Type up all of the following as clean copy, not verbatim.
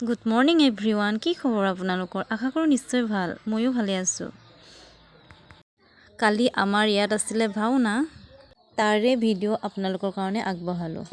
Good morning everyone. কি খবৰ আপোনালোকৰ? আশা কৰোঁ নিশ্চয় ভাল। ময়ো ভালে আছোঁ। কালি আমাৰ ইয়াত আছিলে ভাওনা, তাৰে ভিডিঅ' আপোনালোকৰ কাৰণে আগবঢ়ালোঁ।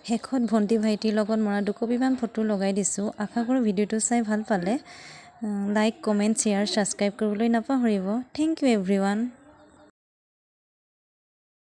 শেষত ভণ্টি ভাইটিৰ লগত মৰা দুকপিমান ফটো লগাই দিছোঁ। আশা কৰোঁ ভিডিঅ'টো চাই ভাল পালে। লাইক, কমেণ্ট, শ্বেয়াৰ, ছাবস্ক্ৰাইব কৰিবলৈ নাপাহৰিব। Thank you everyone.